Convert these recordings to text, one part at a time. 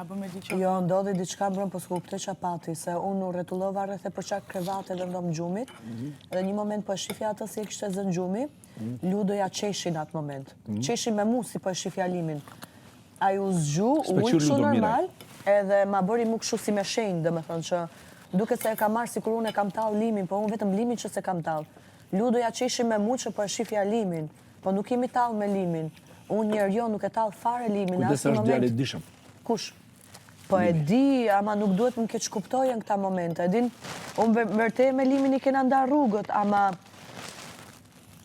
Jo, ndodhi diçka brëm, po s'kuptoj qa pati, se unë u rretullova rreth e për çak krevate dhe ndom gjumit, dhe një moment po e shifja atë si e kishte zënë gjumi, ludoja qeshin atë moment. Qeshin me mu si po e shifja limin. Ai u zgju, u kështu normal, edhe ma bëri mu kështu si me shenjë, dhe me thënë që duket se e kam marrë si kur unë e kam tallë limin, po unë vetëm limin që se kam tallë. Ludoja qeshin me mu që po e shifja limin, po nuk jemi tallë me limin. Unë njerë nuk e tallë fare limin. Kujdes është djalit dishëm. Kush? Po e di, ama nuk duhet më keq kuptojen këta momente. Edin, unë vërte me limin i kena nda rrugët, ama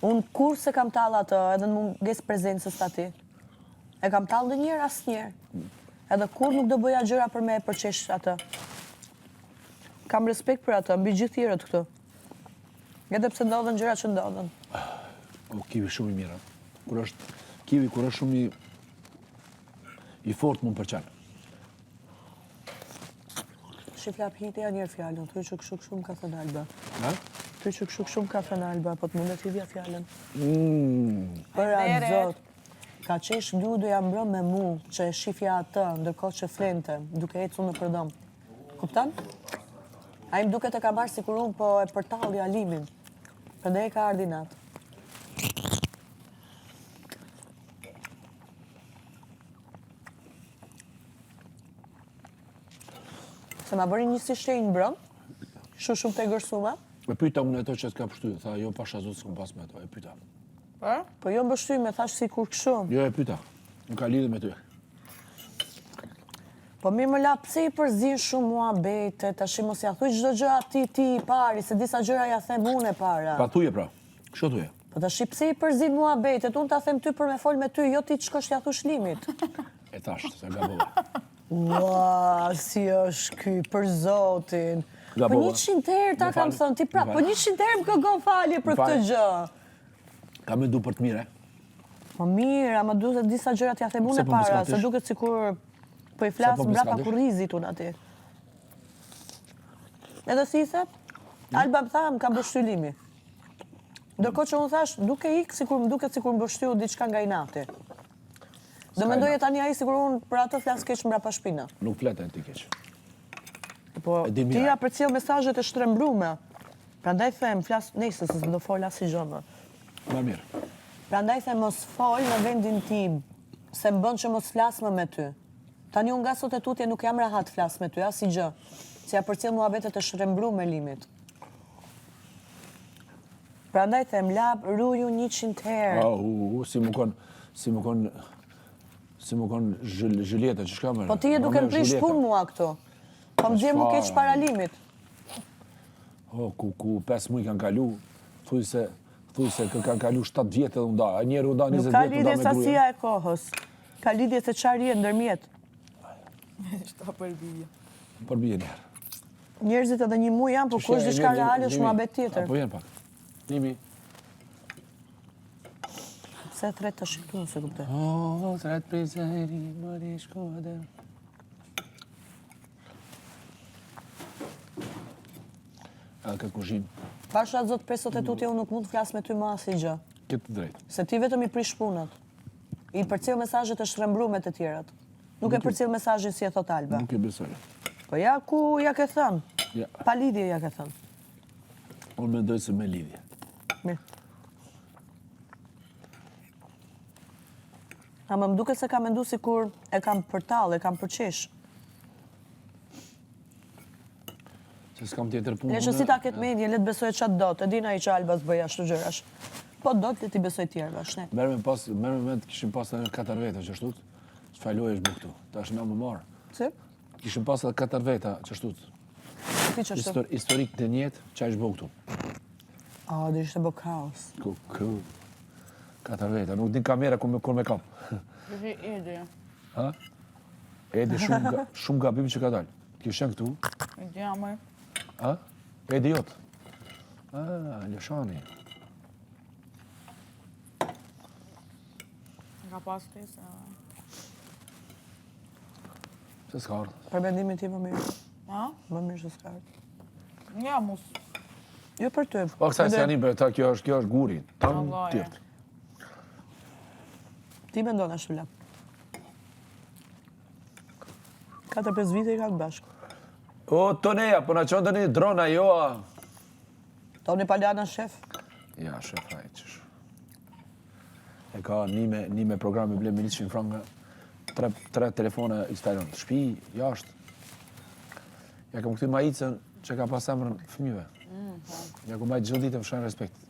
unë kur se kam talë atë, edhe në munges prezencës të ati. E kam talë dhe njerë as njerë. Edhe kur nuk do bëja gjëra për me e përqesh atë. Kam respekt për atë, mbi gjithë tjerët këtu. Edhe pse ndodhen gjëra që ndodhen. O, kiwi shumë i mira. Kiwi kur është shumë i fort më përqenë. Shiflap hitja njerë fjallën, ty që këshuk shumë ka thënë Alba. Ha? Ty që këshuk shumë ka thënë Alba, po të mundet hidhja fjallën. Për atë zot, ka qesh ludoja mbrëm me mu, që e shifja atë, ndërkohë që flente, duke ecu në përdom. Kuptan? A im duket e ka marrë si kur unë po e përtalja limin. Përde e ka ardinat. Se ma bëri një si shenjë brëm, shumë të gërsuma. E pyta unë e to që s'ka pështu, tha jo pasha zotë s'kom pas me to, e pyta. Po jo më bështu me thash si kur këshum. Jo e pyta, nuk ka lidhe me ty. Po mi më la pse i përzin shumë mua bete, ta shi mos ja thuj çdo gjë ati ti i pari, se disa gjëra ja them unë e para. Pa thuje pra, kështu thuje. Po ta shi pse i përzin mua bete, unë ta them ty për me fol me ty, jo ti që shkosh ja thush limit. E thash, se gabova. Ua, si është ky, për zotin. Po 100 herë ta kam thënë, ti pra, po 100 herë më kërgon falje për këtë gjë. Ka me du për të mire. Po mirë, ama duhet disa gjërat ja them unë e para, se duket sikur po i flas mbrapa kurrizit unë aty. Edhe si se, Alba më tha, më ka mbështy limi. Ndërkohë që unë thash, më duket sikur më mbështyu diçka nga inati. Do mendoje tani ai sikur unë për atë flas keq mbrapa shpina. Nuk fletë ti keq. Po ti ja përcjell mesazhet e shtrembruara. Prandaj them, flas nesër se do fol as si gjë. Ma mirë. Prandaj them mos fol në vendin tim, se më bën që mos flas më me ty. Tani unë nga sot e tutje nuk jam rahat flas me ty, as si gjë. Se ja përcjell muhabetet e shtrembruara me limit. Prandaj them, lap ruju 100 herë. Si më konë Julieta, që shka më? Po ti e duke më prish pun mua këtu. Po më gjë mu keq para limit. O, ku 5 muj kanë kalu, thuj se kanë kalu 7 vjetë edhe nda, a njerë nda 20 vjetë nda me gruja. Nuk ka lidhje sasia e kohës. Ka lidhje se qarje ndërmjet. Shta përbije. Përbije njerë. Njerëzit edhe një muj janë, po kush diçka reale është muhabet tjetër. Po jenë pak. Nimi. Se thret të shiktu, se kupte. O, thret prizeri, mëri shkode. Edhe këtë kushinë. Pasha zot pesot e tutje, unë nuk mund të flas me ty më asnjë gjë. Këtë drejt. Se ti vetëm i prish punët. I përcjell mesazhet e shtrembruara të tjerat. Nuk e përcjell mesazhin si e thot Alba. Nuk e besoj. Po ja ku ja ke thënë? Ja. Pa lidhje ja ke thënë. Unë mendoj se me lidhje. Mirë. Ama më duket se kam mendu si kur e kam përtall, e kam përqesh. Se s'kam tjetër punë. Le që si ta ketë mendje, le të besoj çat dot. E din ai që Alba s'bëj ashtu gjërash. Po dot le ti besoj tjerëve, shnet. Merë me vend kishim pas edhe 4 veta që shtut. S'falojësh më këtu. Tash na më marr. Si? Kishim pas edhe 4 veta që shtut. Ti që shtu? Historik të njetë, që është bëu këtu. A, dhe ishte bë kaos. Ku. 4 veta, nuk din kamera kur me kam. Kështë Edi. Ha? Edi shumë gabim që ka dalë. Kishen këtu. Edi jamër. Ha? Edi jot. Lëshani. Ka pas të se... Se s'ka ardhë. Për mendimin ti më mirë. Ha? Më mirë se s'ka ardhë. Nga mus. Jo për ty. O, kësaj se janim, ta kjo është guri. Tam Allaje. tjert. Ti mendon ashtu la. 4-5 vite i kanë bashkë. O, Toneja, po na qonë të një drona, jo, a... Toni Paljana shef. Ja, shef, haj, qësh. E ka një me programe blem 100 franga, 3 telefone instalon, shtëpi, jashtë. Ja kam këty majicën që ka pas emrën fëmijëve. Ja ku majtë gjithë ditë më shën respekt.